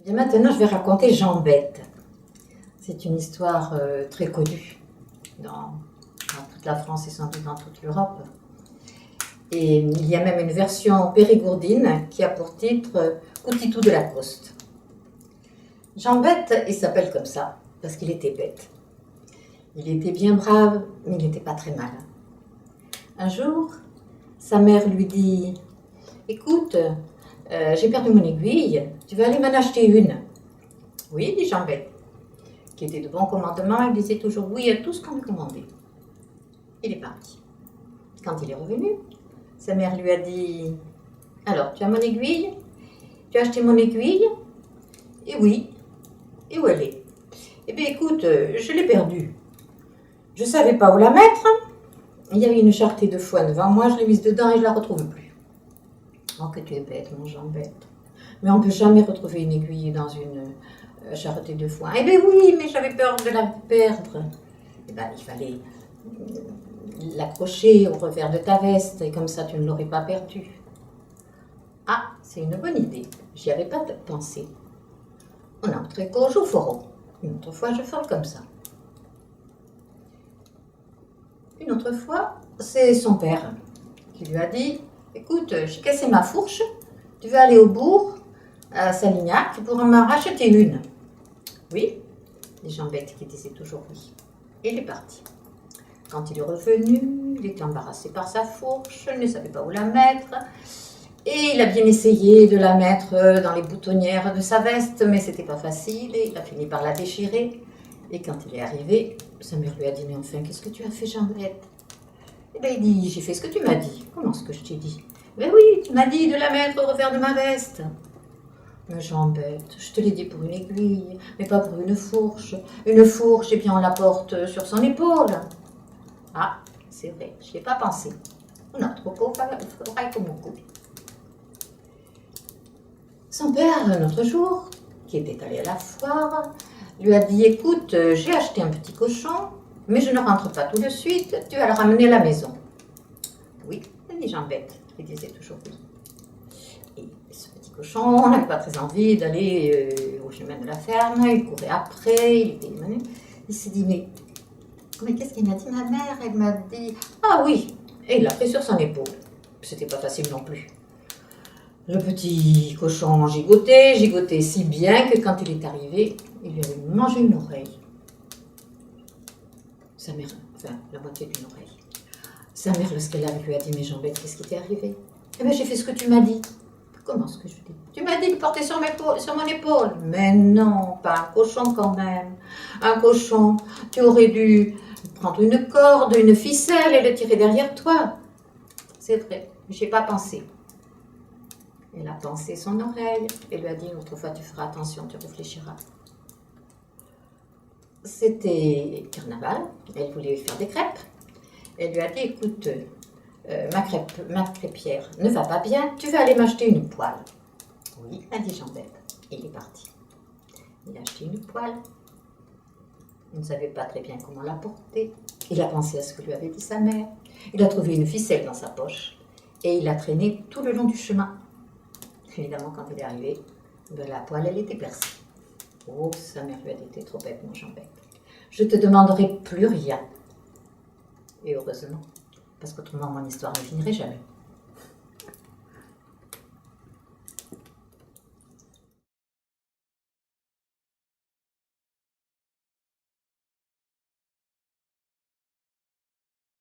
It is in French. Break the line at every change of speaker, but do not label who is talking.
Et maintenant, je vais raconter Jean-Bête. C'est une histoire très connue dans toute la France et sans doute dans toute l'Europe. Et il y a même une version périgourdine qui a pour titre Coutitou de Lacoste. Jean-Bête, il s'appelle comme ça parce qu'il était bête. Il était bien brave, mais il n'était pas très malin. Un jour, sa mère lui dit « Écoute, j'ai perdu mon aiguille, tu vas aller m'en acheter une ?» « Oui, dit Jean-Bête, qui était de bon commandement, il disait toujours oui à tout ce qu'on lui commandait. Il est parti. Quand il est revenu, sa mère lui a dit « Alors, tu as mon aiguille? Tu as acheté mon aiguille ?» « Et oui. Et où elle est? » « Eh bien, écoute, je l'ai perdue. Je ne savais pas où la mettre. Il y avait une charretée de foin devant moi, je l'ai mise dedans et je ne la retrouve plus. » « Oh, que tu es bête, mon Jean-Bête. Mais on ne peut jamais retrouver une aiguille dans une charretée de foin. » « Eh bien oui, mais j'avais peur de la perdre. » « Eh bien, il fallait l'accrocher au revers de ta veste et comme ça, tu ne l'aurais pas perdue. » « Ah, c'est une bonne idée. J'y avais pas pensé. On a un tricot, je ferai. Une autre fois, je ferai comme ça. » Une autre fois, c'est son père qui lui a dit « Écoute, j'ai cassé ma fourche, tu veux aller au bourg, à Salignac, pour m'en racheter une. » « Oui, » dit Jean-Bête qui disait toujours oui. Et il est parti. Quand il est revenu, il était embarrassé par sa fourche, il ne savait pas où la mettre. Et il a bien essayé de la mettre dans les boutonnières de sa veste, mais c'était pas facile et il a fini par la déchirer. Et quand il est arrivé, sa mère lui a dit « Mais enfin, qu'est-ce que tu as fait, Jean-Bête ?» Eh bien, il dit « J'ai fait ce que tu m'as dit. » « Comment ce que je t'ai dit ?»« Ben oui, tu m'as dit de la mettre au revers de ma veste. » »« Mais Jean-Bête, je te l'ai dit pour une aiguille, mais pas pour une fourche. Une fourche, eh bien, on la porte sur son épaule. » »« Ah, c'est vrai, je n'y ai pas pensé. Notre coup fera comme mon coup. » Son père, un autre jour, qui était allé à la foire, lui a dit « Écoute, j'ai acheté un petit cochon, mais je ne rentre pas tout de suite, tu vas le ramener à la maison. » « Oui, » dit Jean-Bête, qui disait toujours oui. Et ce petit cochon, on n'avait pas très envie d'aller au chemin de la ferme, il courait après, il était émané. Il s'est dit « Mais qu'est-ce qu'il m'a dit ma mère ?» Elle m'a dit « Ah oui !» Et il l'a pris sur son épaule. C'était pas facile non plus. Le petit cochon gigotait si bien que quand il est arrivé, il lui avait mangé une oreille. Sa mère, enfin, la moitié d'une oreille. Sa mère, lorsqu'elle lui a dit « Mais Jean-Bête, qu'est-ce qui t'est arrivé ?»« Eh bien, j'ai fait ce que tu m'as dit. »« Comment ce que je dis ?»« Tu m'as dit de porter sur mon épaule. »« Mais non, pas un cochon quand même. Un cochon, tu aurais dû prendre une corde, une ficelle et le tirer derrière toi. »« C'est vrai, je n'y ai pas pensé. » Elle a pensé son oreille et lui a dit « Une autre fois, tu feras attention, tu réfléchiras. » C'était carnaval, elle voulait faire des crêpes. Elle lui a dit « Écoute, ma crêpière ne va pas bien, tu vas aller m'acheter une poêle. » « Oui, » a dit Jean-Bête. Et il est parti. Il a acheté une poêle. Il ne savait pas très bien comment la porter. Il a pensé à ce que lui avait dit sa mère. Il a trouvé une ficelle dans sa poche et il l'a traînée tout le long du chemin. Évidemment, quand il est arrivé, la poêle, elle était percée. Oh, sa mère lui a dit « T'es trop bête, mon Jean-Bête. Je te demanderai plus rien. » Et heureusement, parce qu'autrement, mon histoire ne finirait jamais.